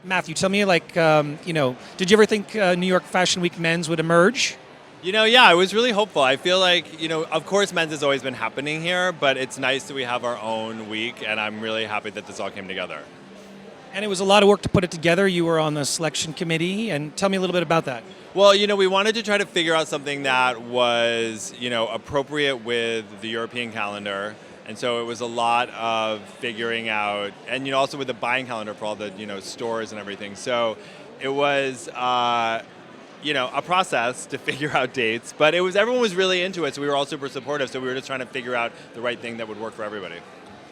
Matthew, tell me, did you ever think New York Fashion Week men's would emerge? Yeah, I was really hopeful. I feel like, of course, men's has always been happening here, but it's nice that we have our own week, and I'm really happy that this all came together. And it was a lot of work to put it together. You were on the selection committee, and tell me a little bit about that. Well, we wanted to try to figure out something that was, appropriate with the European calendar. And so it was a lot of figuring out, and also with the buying calendar for all the stores and everything. So it was a process to figure out dates, but everyone was really into it. So we were all super supportive. So we were just trying to figure out the right thing that would work for everybody.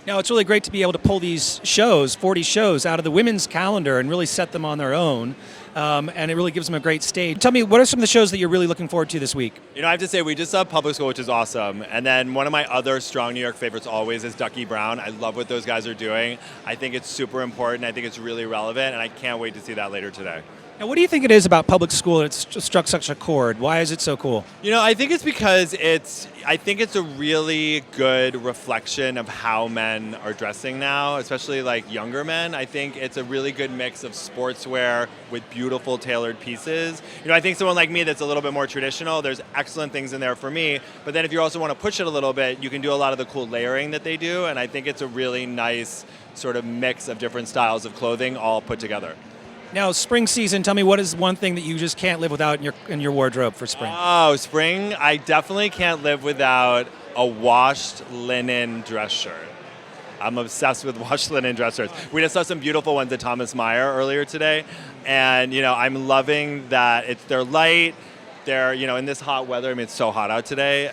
Now, it's really great to be able to pull these shows, 40 shows, out of the women's calendar and really set them on their own. And it really gives them a great stage. Tell me, what are some of the shows that you're really looking forward to this week? I have to say, we just saw Public School, which is awesome. And then one of my other strong New York favorites always is Ducky Brown. I love what those guys are doing. I think it's super important. I think it's really relevant. And I can't wait to see that later today. Now, what do you think it is about Public School that's struck such a chord? Why is it so cool? I think it's because I think it's a really good reflection of how men are dressing now, especially like younger men. I think it's a really good mix of sportswear with beautiful tailored pieces. I think someone like me that's a little bit more traditional, there's excellent things in there for me. But then if you also want to push it a little bit, you can do a lot of the cool layering that they do. And I think it's a really nice sort of mix of different styles of clothing all put together. Now, spring season, tell me, what is one thing that you just can't live without in your wardrobe for spring? Oh, spring, I definitely can't live without a washed linen dress shirt. I'm obsessed with washed linen dress shirts. We just saw some beautiful ones at Thomas Meyer earlier today, and I'm loving that they're light. They're in this hot weather. I mean, it's so hot out today.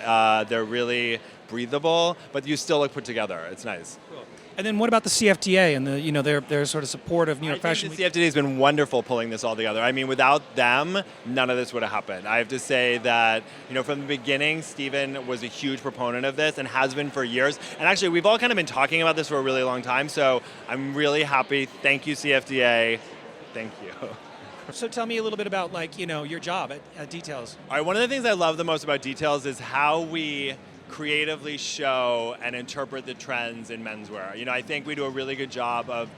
They're really breathable, but you still look put together. It's nice. Cool. And then what about the CFDA and their sort of support of New York Fashion Week? The CFDA has been wonderful pulling this all together. I mean, without them, none of this would have happened. I have to say that, from the beginning, Stephen was a huge proponent of this and has been for years. And actually, we've all kind of been talking about this for a really long time. So I'm really happy. Thank you, CFDA. Thank you. So tell me a little bit about your job at Details. All right, one of the things I love the most about Details is how we creatively show and interpret the trends in menswear. I think we do a really good job of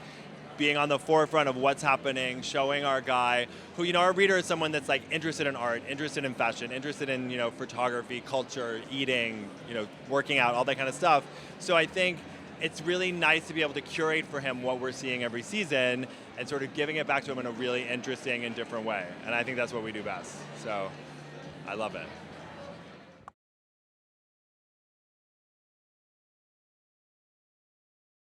being on the forefront of what's happening, showing our guy who, our reader is someone that's like interested in art, interested in fashion, interested in, photography, culture, eating, working out, all that kind of stuff. So I think it's really nice to be able to curate for him what we're seeing every season and sort of giving it back to him in a really interesting and different way. And I think that's what we do best. So I love it.